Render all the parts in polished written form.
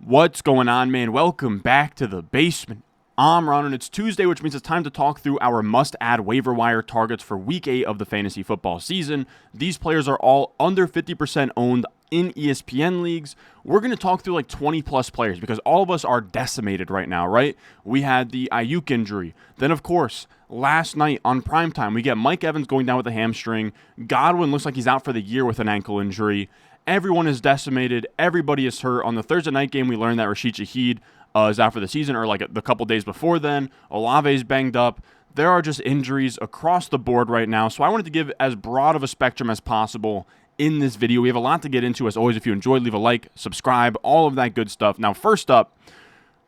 What's going on, man? Welcome back to the basement. I'm Ron, and it's Tuesday, which means it's time to talk through our must-add waiver wire targets for Week 8 of the fantasy football season. These players are all under 50% owned in ESPN leagues. We're going to talk through like 20-plus players because all of us are decimated right now, right? We had the Ayuk injury. Then, of course, last night on primetime, we get Mike Evans going down with a hamstring. Godwin looks like he's out for the year with an ankle injury. Everyone is decimated. Everybody is hurt. On the Thursday night game, we learned that Rashid Shaheed is out for the season, or like the couple days before then. Olave's banged up. There are just injuries across the board right now. So I wanted to give as broad of a spectrum as possible in this video. We have a lot to get into. As always, if you enjoyed, leave a like, subscribe, all of that good stuff. Now, first up,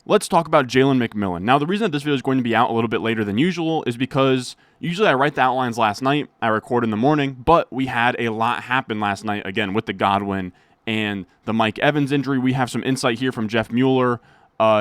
let's talk about Jalen McMillan. Now, the reason that this video is going to be out a little bit later than usual is because usually I write the outlines last night, I record in the morning, but we had a lot happen last night, again, with the Godwin and the Mike Evans injury. We have some insight here from Jeff Mueller.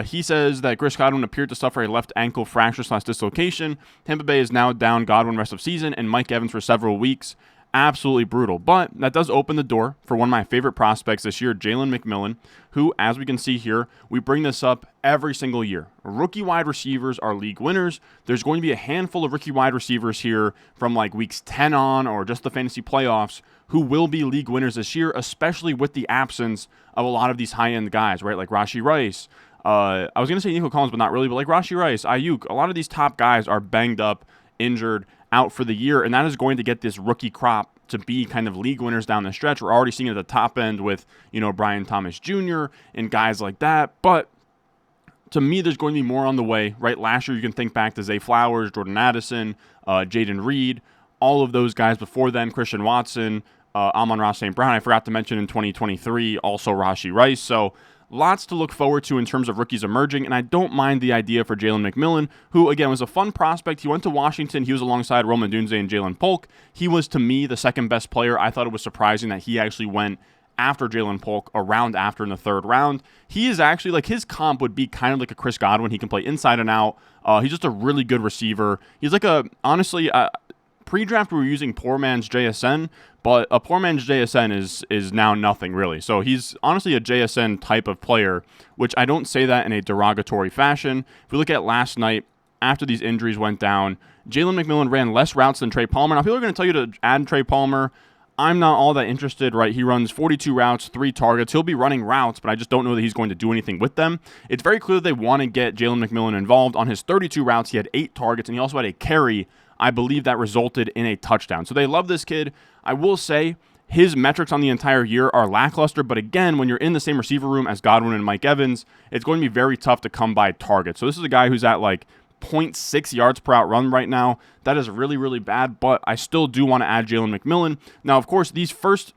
He says that Chris Godwin appeared to suffer a left ankle fracture/dislocation. Tampa Bay is now down Godwin rest of season and Mike Evans for several weeks. Absolutely brutal. But that does open the door for one of my favorite prospects this year, Jalen McMillan, who, as we can see here, we bring this up every single year. Rookie wide receivers are league winners. There's going to be a handful of rookie wide receivers here from like weeks 10 on or just the fantasy playoffs who will be league winners this year, especially with the absence of a lot of these high-end guys, right? Like Rashee Rice. I was going to say Nico Collins, but not really. But like Rashee Rice, Ayuk, a lot of these top guys are banged up, injured, out for the year, and that is going to get this rookie crop to be kind of league winners down the stretch. We're already seeing it at the top end with, Brian Thomas Jr. and guys like that, but to me, there's going to be more on the way, right? Last year, you can think back to Zay Flowers, Jordan Addison, Jaden Reed, all of those guys before then, Christian Watson, Amon-Ra St. Brown. I forgot to mention in 2023, also Rashee Rice. So lots to look forward to in terms of rookies emerging, and I don't mind the idea for Jalen McMillan, who, again, was a fun prospect. He went to Washington. He was alongside Rome Odunze and Jalen Polk. He was, to me, the second best player. I thought it was surprising that he actually went after Jalen Polk, a round after in the third round. He is actually, like, his comp would be kind of like a Chris Godwin. He can play inside and out. He's just a really good receiver. He's like honestly, pre-draft we were using poor man's JSN, but a poor man's JSN is now nothing really. So he's honestly a JSN type of player, which I don't say that in a derogatory fashion. If we look at last night, after these injuries went down, Jalen McMillan ran less routes than Trey Palmer. Now people are going to tell you to add Trey Palmer. I'm not all that interested, right? He runs 42 routes, 3 targets. He'll be running routes, but I just don't know that he's going to do anything with them. It's very clear that they want to get Jalen McMillan involved. On his 32 routes, he had 8 targets, and he also had a carry. I believe that resulted in a touchdown. So they love this kid. I will say his metrics on the entire year are lackluster, but again, when you're in the same receiver room as Godwin and Mike Evans, it's going to be very tough to come by targets. So this is a guy who's at like 0.6 yards per out run right now. That is really, really bad, but I still do want to add Jalen McMillan. Now, of course, these first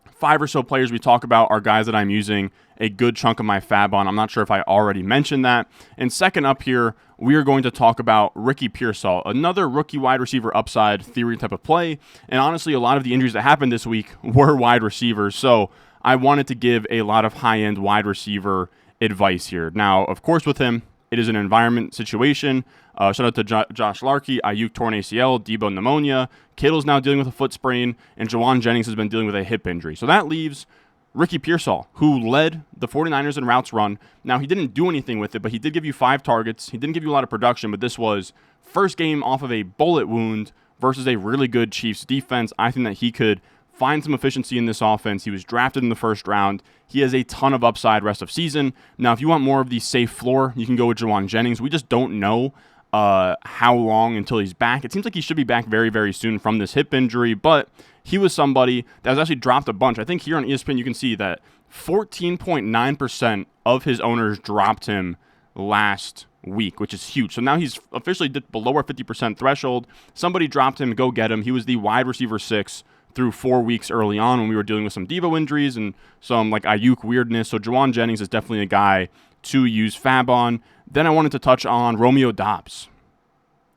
5 or so players we talk about are guys that I'm using a good chunk of my fab on. I'm not sure if I already mentioned that. And second up here, we are going to talk about Ricky Pearsall, another rookie wide receiver upside theory type of play. And honestly, a lot of the injuries that happened this week were wide receivers. So I wanted to give a lot of high-end wide receiver advice here. Now, of course, with him, it is an environment situation. Shout out to Josh Larkey, Ayuk torn ACL, Debo pneumonia. Kittle's now dealing with a foot sprain, and Jawan Jennings has been dealing with a hip injury. So that leaves Ricky Pearsall, who led the 49ers in routes run. Now, he didn't do anything with it, but he did give you 5 targets. He didn't give you a lot of production, but this was first game off of a bullet wound versus a really good Chiefs defense. I think that he could find some efficiency in this offense. He was drafted in the first round. He has a ton of upside rest of season. Now, if you want more of the safe floor, you can go with Jawan Jennings. We just don't know how long until he's back. It seems like he should be back very, very soon from this hip injury, but he was somebody that was actually dropped a bunch. I think here on ESPN you can see that 14.9% of his owners dropped him last week, which is huge. So now he's officially below our 50% threshold. Somebody dropped him. Go get him. He was the wide receiver 6 through 4 weeks early on when we were dealing with some Debo injuries and some like Ayuk weirdness. So Jawan Jennings is definitely a guy to use fab on. Then I wanted to touch on Romeo Doubs.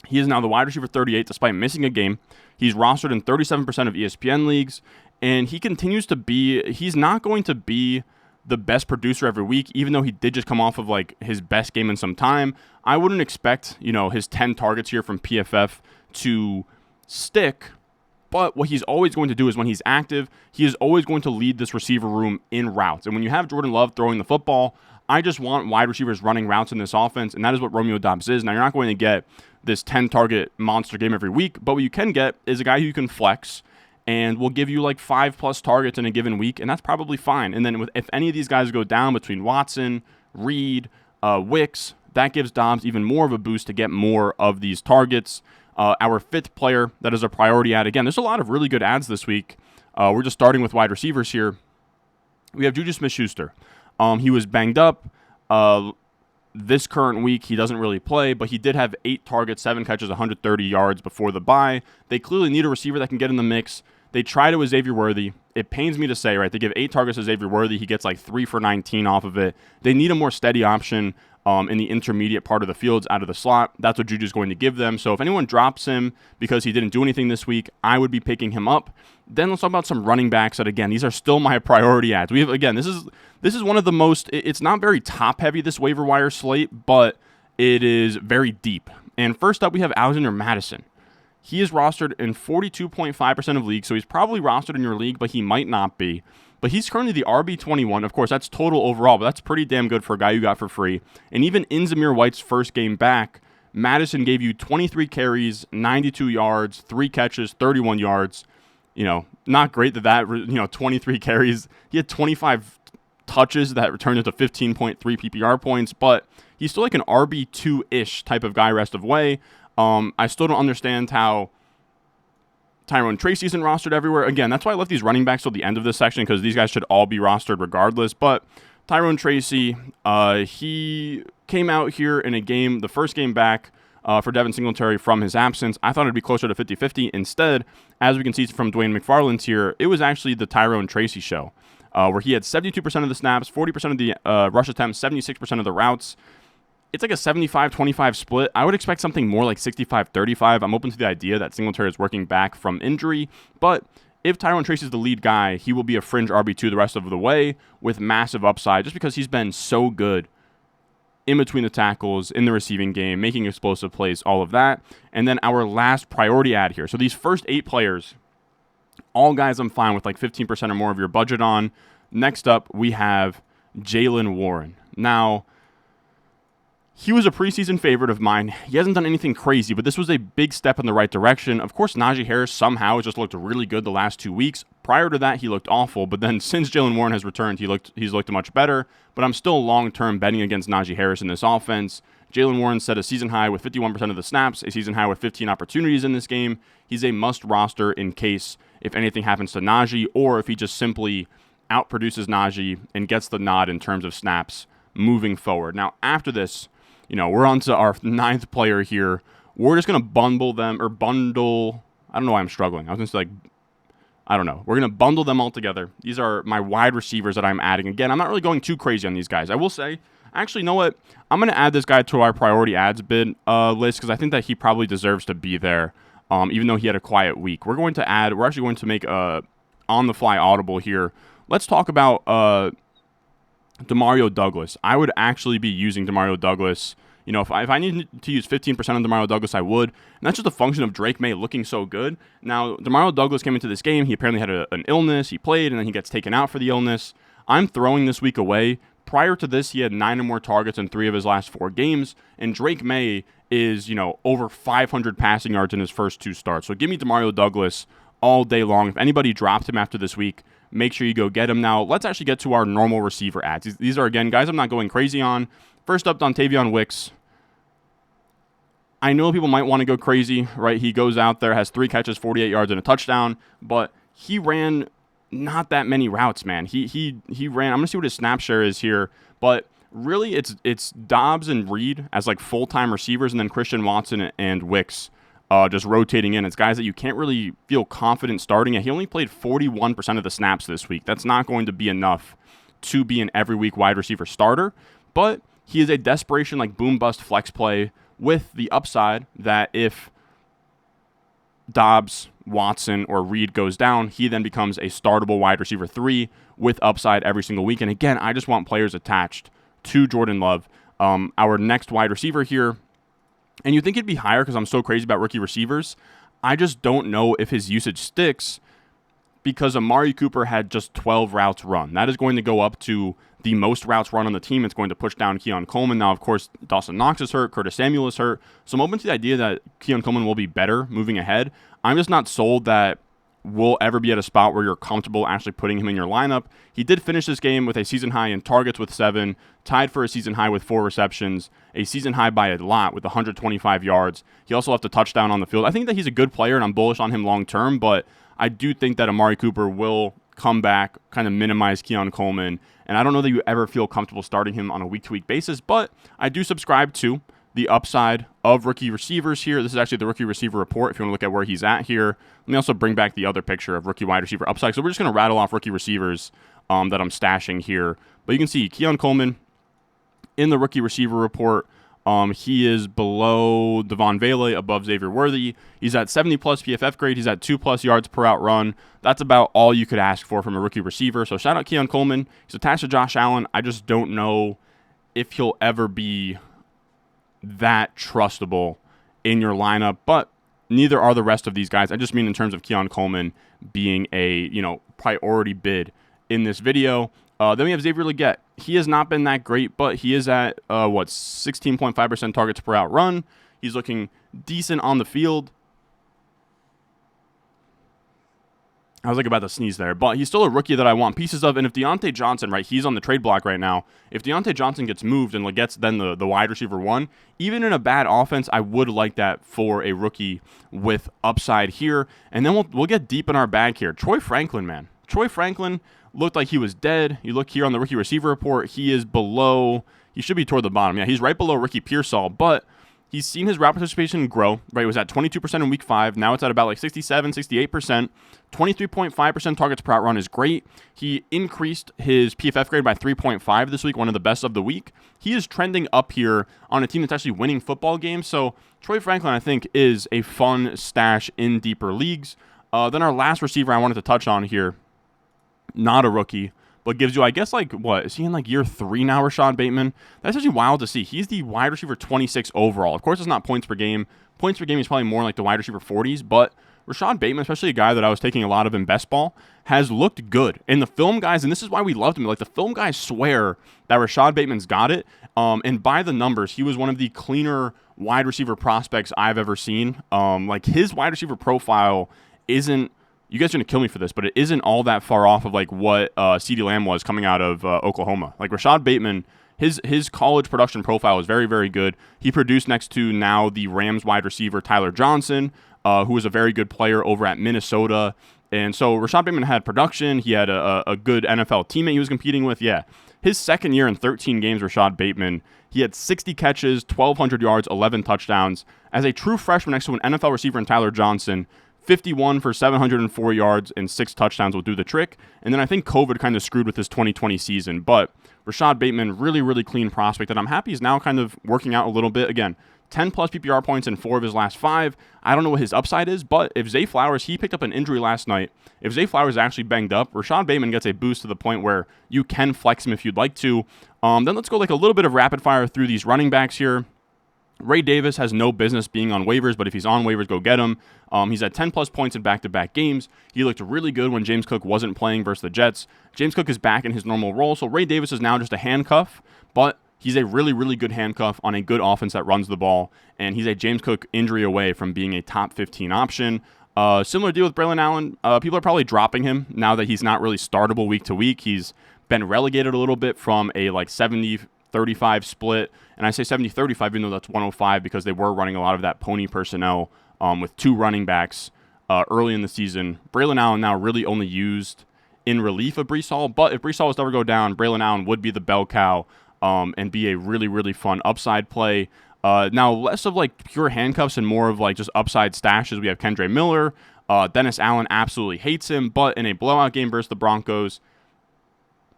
He is now the wide receiver 38 despite missing a game. He's rostered in 37% of ESPN leagues, and he continues to be, he's not going to be the best producer every week, even though he did just come off of like his best game in some time. I wouldn't expect, his 10 targets here from PFF to stick, but what he's always going to do is when he's active, he is always going to lead this receiver room in routes. And when you have Jordan Love throwing the football, I just want wide receivers running routes in this offense, and that is what Romeo Doubs is. Now, you're not going to get this 10-target monster game every week, but what you can get is a guy who you can flex and will give you like 5+ targets in a given week, and that's probably fine. And then if any of these guys go down between Watson, Reed, Wicks, that gives Doubs even more of a boost to get more of these targets. Our 5th player that is a priority ad. Again, there's a lot of really good ads this week. We're just starting with wide receivers here. We have Juju Smith-Schuster. He was banged up. This current week, he doesn't really play, but he did have 8 targets, 7 catches, 130 yards before the bye. They clearly need a receiver that can get in the mix. They try to Xavier Worthy. It pains me to say, right? They give 8 targets to Xavier Worthy. He gets like 3 for 19 off of it. They need a more steady option in the intermediate part of the fields out of the slot. That's what Juju's going to give them. So if anyone drops him because he didn't do anything this week, I would be picking him up. Then let's talk about some running backs that, again, these are still my priority ads. We have, again, this is one of the most, it's not very top heavy, this waiver wire slate, but it is very deep. And first up, we have Alexander Madison. He is rostered in 42.5% of leagues, so he's probably rostered in your league, but he might not be. But he's currently the RB21. Of course, that's total overall, but that's pretty damn good for a guy you got for free. And even in Zamir White's first game back, Madison gave you 23 carries, 92 yards, 3 catches, 31 yards. Not great that 23 carries. He had 25 touches that returned into 15.3 PPR points, but he's still like an RB2-ish type of guy rest of way. I still don't understand how Tyrone Tracy isn't rostered everywhere. Again, that's why I left these running backs till the end of this section, because these guys should all be rostered regardless. But Tyrone Tracy, he came out here in a game, the first game back for Devin Singletary from his absence. I thought it'd be closer to 50-50. Instead, as we can see from Dwayne McFarland's here, it was actually the Tyrone Tracy show, where he had 72% of the snaps, 40% of the rush attempts, 76% of the routes. It's like a 75-25 split. I would expect something more like 65-35. I'm open to the idea that Singletary is working back from injury, but if Tyrone Tracy is the lead guy, he will be a fringe RB2 the rest of the way with massive upside just because he's been so good in between the tackles, in the receiving game, making explosive plays, all of that. And then our last priority ad here. So these first 8 players, all guys I'm fine with like 15% or more of your budget on. Next up, we have Jaylen Warren. Now, he was a preseason favorite of mine. He hasn't done anything crazy, but this was a big step in the right direction. Of course, Najee Harris somehow has just looked really good the last 2 weeks. Prior to that, he looked awful, but then since Jaylen Warren has returned, he's looked much better. But I'm still long-term betting against Najee Harris in this offense. Jaylen Warren set a season high with 51% of the snaps, a season high with 15 opportunities in this game. He's a must roster in case if anything happens to Najee, or if he just simply outproduces Najee and gets the nod in terms of snaps moving forward. Now, after this, we're on to our 9th player here. We're just going to bundle. I don't know why I'm struggling. I was going to say, I don't know. We're going to bundle them all together. These are my wide receivers that I'm adding. Again, I'm not really going too crazy on these guys. I will say, actually, you know what? I'm going to add this guy to our priority ads bid list because I think that he probably deserves to be there, even though he had a quiet week. We're actually going to make a on-the-fly audible here. Let's talk about Demario Douglas. I would actually be using Demario Douglas. If I need to use 15% of Demario Douglas, I would. And that's just a function of Drake May looking so good. Now, Demario Douglas came into this game. He apparently had an illness. He played, and then he gets taken out for the illness. I'm throwing this week away. Prior to this, he had 9 or more targets in 3 of his last 4 games. And Drake May is, over 500 passing yards in his first 2 starts. So give me Demario Douglas all day long. If anybody dropped him after this week, make sure you go get him. Now, let's actually get to our normal receiver ads. These are, again, guys I'm not going crazy on. First up, Dontavion Wicks. I know people might want to go crazy, right? He goes out there, has 3 catches, 48 yards, and a touchdown, but he ran not that many routes, man. He ran, I'm going to see what his snap share is here, but really it's Doubs and Reed as like full-time receivers, and then Christian Watson and Wicks just rotating in. It's guys that you can't really feel confident starting at. He only played 41% of the snaps this week. That's not going to be enough to be an every week wide receiver starter, but he is a desperation like boom-bust flex play with the upside that if Doubs, Watson, or Reed goes down, he then becomes a startable wide receiver 3 with upside every single week. And again, I just want players attached to Jordan Love. Our next wide receiver here, and you think it'd be higher because I'm so crazy about rookie receivers. I just don't know if his usage sticks because Amari Cooper had just 12 routes run. That is going to go up to the most routes run on the team. It's going to push down Keon Coleman. Now, of course, Dawson Knox is hurt. Curtis Samuel is hurt. So I'm open to the idea that Keon Coleman will be better moving ahead. I'm just not sold that we'll ever be at a spot where you're comfortable actually putting him in your lineup. He did finish this game with a season high in targets with 7, tied for a season high with 4 receptions, a season high by a lot with 125 yards. He also left a touchdown on the field. I think that he's a good player, and I'm bullish on him long term, but I do think that Amari Cooper will come back, kind of minimize Keon Coleman, and I don't know that you ever feel comfortable starting him on a week-to-week basis, but I do subscribe to the upside of rookie receivers here. This is actually the rookie receiver report if you want to look at where he's at here. Let me also bring back the other picture of rookie wide receiver upside. So we're just going to rattle off rookie receivers that I'm stashing here. But you can see Keon Coleman in the rookie receiver report. He is below Devon Vele, above Xavier Worthy. He's at 70-plus PFF grade. He's at 2+ yards per out run. That's about all you could ask for from a rookie receiver. So shout out Keon Coleman. He's attached to Josh Allen. I just don't know if he'll ever be that trustable in your lineup, but neither are the rest of these guys. I just mean in terms of Keon Coleman being a priority bid in this video. Then we have Xavier Legette. He has not been that great, but he is at 16.5% targets per out run. He's looking decent on the field. I was like about to sneeze there, but he's still a rookie that I want pieces of. And if Deontay Johnson, right, he's on the trade block right now. If Deontay Johnson gets moved and Legette's then the wide receiver 1, even in a bad offense, I would like that for a rookie with upside here. And then we'll get deep in our bag here. Troy Franklin, man. Troy Franklin looked like he was dead. You look here on the rookie receiver report, he is below, he should be toward the bottom. Yeah, he's right below Ricky Pearsall, but he's seen his route participation grow, right? It was at 22% in week 5. Now it's at about like 67, 68%. 23.5% targets per out run is great. He increased his PFF grade by 3.5 this week, one of the best of the week. He is trending up here on a team that's actually winning football games. So Troy Franklin, I think, is a fun stash in deeper leagues. Then our last receiver I wanted to touch on here, not a rookie, but gives you, I guess, like, what, is he in like year 3 now, Rashad Bateman? That's actually wild to see. He's the wide receiver 26 overall. Of course, it's not points per game. Points per game is probably more like the wide receiver 40s, but Rashad Bateman, especially a guy that I was taking a lot of in best ball, has looked good. And the film guys, and this is why we loved him, like the film guys swear that Rashad Bateman's got it. And by the numbers, he was one of the cleaner wide receiver prospects I've ever seen. Like his wide receiver profile isn't, you guys are going to kill me for this, but it isn't all that far off of like what CeeDee Lamb was coming out of Oklahoma. Like Rashad Bateman, his college production profile is very, very good. He produced next to now the Rams wide receiver Tyler Johnson, who was a very good player over at Minnesota. And so Rashad Bateman had production. He had a good NFL teammate he was competing with. Yeah. His second year in 13 games, Rashad Bateman, he had 60 catches, 1,200 yards, 11 touchdowns. As a true freshman next to an NFL receiver in Tyler Johnson, 51 for 704 yards and 6 touchdowns will do the trick. And then I think COVID kind of screwed with his 2020 season. But Rashad Bateman, really, really clean prospect. And I'm happy he's now kind of working out a little bit. Again, 10-plus PPR points in 4 of his last 5. I don't know what his upside is, but if Zay Flowers, he picked up an injury last night. If Zay Flowers is actually banged up, Rashad Bateman gets a boost to the point where you can flex him if you'd like to. Then let's go like a little bit of rapid fire through these running backs here. Ray Davis has no business being on waivers, but if he's on waivers, go get him. He's at 10-plus points in back-to-back games. He looked really good when James Cook wasn't playing versus the Jets. James Cook is back in his normal role, so Ray Davis is now just a handcuff, but he's a really, really good handcuff on a good offense that runs the ball, and he's a James Cook injury away from being a top 15 option. Similar deal with Braylon Allen. People are probably dropping him now that he's not really startable week to week. He's been relegated a little bit from a like 70-35 split, and I say 70-35 even though that's 105 because they were running a lot of that pony personnel with 2 running backs early in the season. Braylon Allen now really only used in relief of Breece Hall, but if Breece Hall was to ever go down, Braylon Allen would be the bell cow and be a really, really fun upside play. Now, less of like pure handcuffs and more of like just upside stashes. We have Kendre Miller. Dennis Allen absolutely hates him, but in a blowout game versus the Broncos,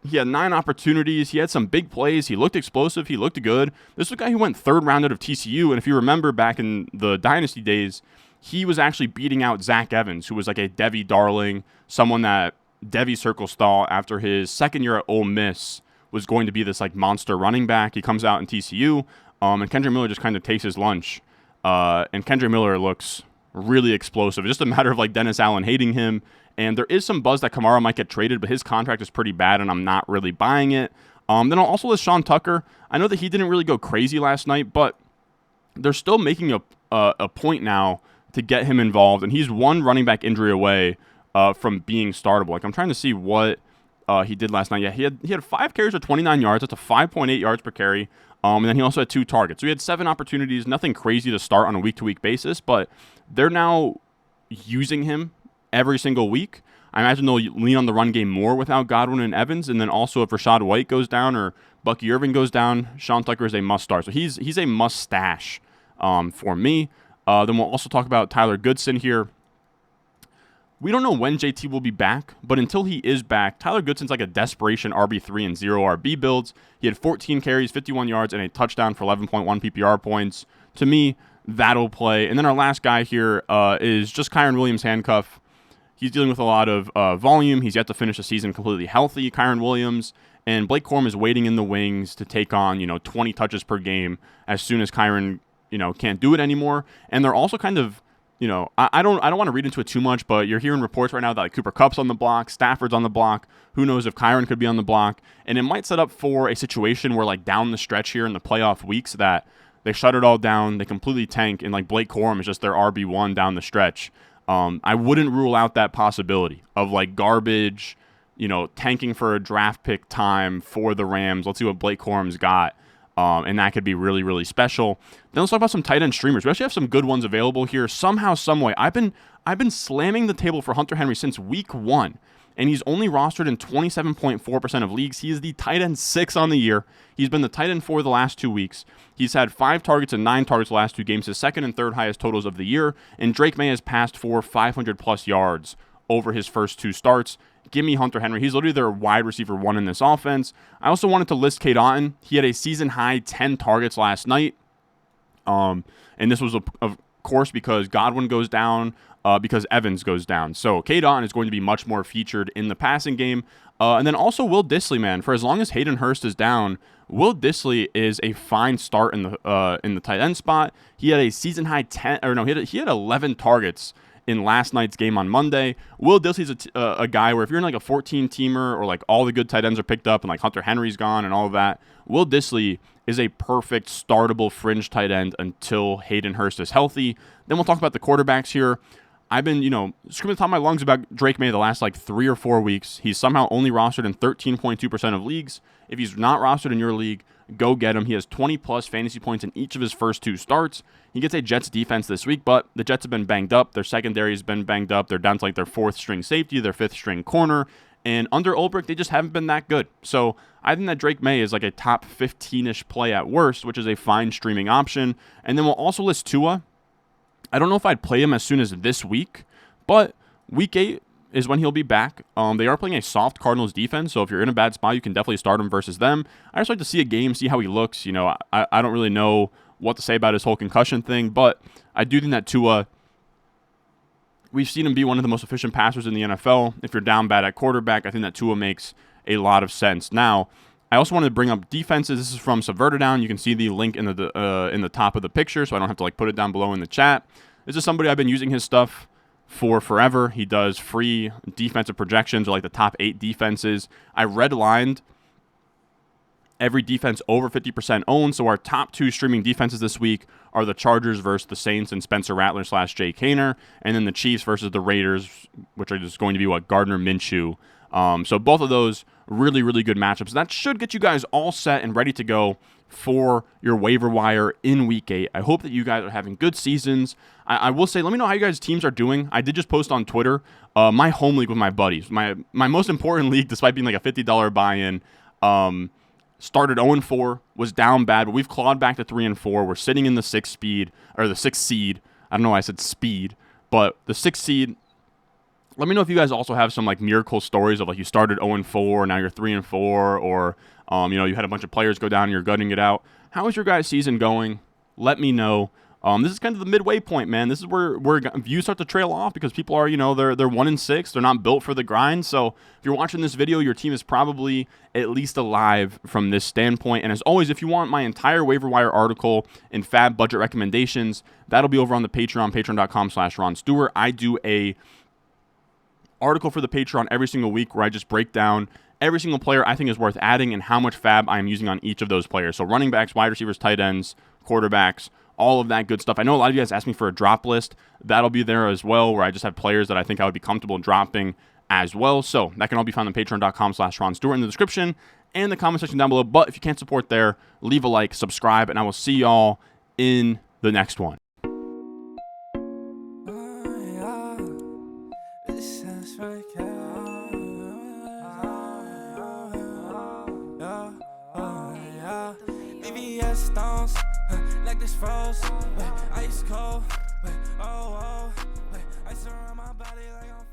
he had 9 opportunities. He had some big plays. He looked explosive. He looked good. This was a guy who went 3rd round out of TCU, and if you remember back in the Dynasty days, he was actually beating out Zach Evans, who was like a Devi darling, someone that Devi circles thought after his 2nd year at Ole Miss was going to be this like monster running back. He comes out in TCU, and Kendre Miller just kind of takes his lunch. And Kendre Miller looks really explosive. Just a matter of like Dennis Allen hating him And there is some buzz that Kamara might get traded, but his contract is pretty bad, and I'm not really buying it. Then I'll also list Sean Tucker. I know that he didn't really go crazy last night, but they're still making a point now to get him involved, and he's one running back injury away from being startable. Like, I'm trying to see what he did last night. Yeah, he had 5 carries for 29 yards. That's a 5.8 yards per carry. And then he also had 2 targets. So he had 7 opportunities. Nothing crazy to start on a week-to-week basis, but they're now using him every single week. I imagine they'll lean on the run game more without Godwin and Evans. And then also if Rachaad White goes down or Bucky Irving goes down, Sean Tucker is a must-start. So he's a must-stash for me. Then we'll also talk about Tyler Goodson here. We don't know when JT will be back, but until he is back, Tyler Goodson's like a desperation RB3 and 0 RB builds. He had 14 carries, 51 yards, and a touchdown for 11.1 PPR points. To me, that'll play. And then our last guy here is just Kyren Williams handcuff. He's dealing with a lot of volume. He's yet to finish the season completely healthy, Kyren Williams. And Blake Corum is waiting in the wings to take on, 20 touches per game as soon as Kyren, can't do it anymore. And they're also kind of, I don't want to read into it too much, but you're hearing reports right now that like Cooper Kupp's on the block, Stafford's on the block. Who knows if Kyren could be on the block? And it might set up for a situation where like down the stretch here in the playoff weeks that they shut it all down, they completely tank, and like Blake Corum is just their RB1 down the stretch. I wouldn't rule out that possibility of like garbage, tanking for a draft pick time for the Rams. Let's see what Blake Corum's got. And that could be really, really special. Then let's talk about some tight end streamers. We actually have some good ones available here. Somehow, someway, I've been slamming the table for Hunter Henry since week 1, and he's only rostered in 27.4% of leagues. He is the tight end 6 on the year. He's been the tight end 4 the last 2 weeks. He's had 5 targets and 9 targets the last 2 games, his second and third highest totals of the year. And Drake May has passed for 500-plus yards over his first 2 starts. Give me Hunter Henry. He's literally their wide receiver 1 in this offense. I also wanted to list Cade Otton. He had a season-high 10 targets last night. And this was, of course, because Godwin goes down, because Evans goes down. So Cade Otton is going to be much more featured in the passing game. And then also Will Dissly, man. For as long as Hayden Hurst is down, Will Dissly is a fine start in the tight end spot. He had a season-high 10, or no, he had 11 targets in last night's game on Monday. Will Dissly's a guy where if you're in like a 14-teamer or like all the good tight ends are picked up and like Hunter Henry's gone and all of that, Will Dissly is a perfect startable fringe tight end until Hayden Hurst is healthy. Then we'll talk about the quarterbacks here. I've been, screaming at the top of my lungs about Drake May the last like 3 or 4 weeks. He's somehow only rostered in 13.2% of leagues. If he's not rostered in your league, go get him. He has 20-plus fantasy points in each of his first 2 starts. He gets a Jets defense this week, but the Jets have been banged up. Their secondary has been banged up. They're down to like their 4th-string safety, their 5th-string corner. And under Ulbrich, they just haven't been that good. So I think that Drake May is like a top 15-ish play at worst, which is a fine streaming option. And then we'll also list Tua. I don't know if I'd play him as soon as this week, but week 8 is when he'll be back. They are playing a soft Cardinals defense, so if you're in a bad spot, you can definitely start him versus them. I just like to see a game, see how he looks. I don't really know what to say about his whole concussion thing, but I do think that Tua, we've seen him be one of the most efficient passers in the NFL. If you're down bad at quarterback, I think that Tua makes a lot of sense. Now, I also wanted to bring up defenses. This is from Subverter Down. You can see the link in the top of the picture, so I don't have to like put it down below in the chat. This is somebody I've been using his stuff for forever. He does free defensive projections or like the top 8 defenses. I redlined every defense over 50% owned. So our top 2 streaming defenses this week are the Chargers versus the Saints and Spencer Rattler / Jay Kaner, and then the Chiefs versus the Raiders, which are just going to be Gardner Minshew. So both of those really, really good matchups. That should get you guys all set and ready to go for your waiver wire in week 8. I hope that you guys are having good seasons. I will say, let me know how you guys' teams are doing. I did just post on Twitter my home league with my buddies. My most important league, despite being like a $50 buy-in, started 0-4, was down bad, but we've clawed back to 3-4. We're sitting in the 6th seed. I don't know why I said speed, but the 6th seed. Let me know if you guys also have some like miracle stories of like you started 0-4, now you're 3-4, or you had a bunch of players go down and you're gutting it out. How is your guys' season going? Let me know. This is kind of the midway point, man. This is where views start to trail off because people are, they're 1-6. They're not built for the grind. So if you're watching this video, your team is probably at least alive from this standpoint. And as always, if you want my entire waiver wire article and fab budget recommendations, that'll be over on the Patreon, patreon.com/Ron Stewart. I do a article for the Patreon every single week where I just break down every single player I think is worth adding and how much fab I am using on each of those players. So running backs, wide receivers, tight ends, quarterbacks, all of that good stuff. I know a lot of you guys asked me for a drop list. That'll be there as well, where I just have players that I think I would be comfortable dropping as well. So that can all be found on patreon.com/RonStewart in the description and the comment section down below. But if you can't support there, leave a like, subscribe, and I will see y'all in the next one. Stones, like this froze, ice cold, ice around my body like I'm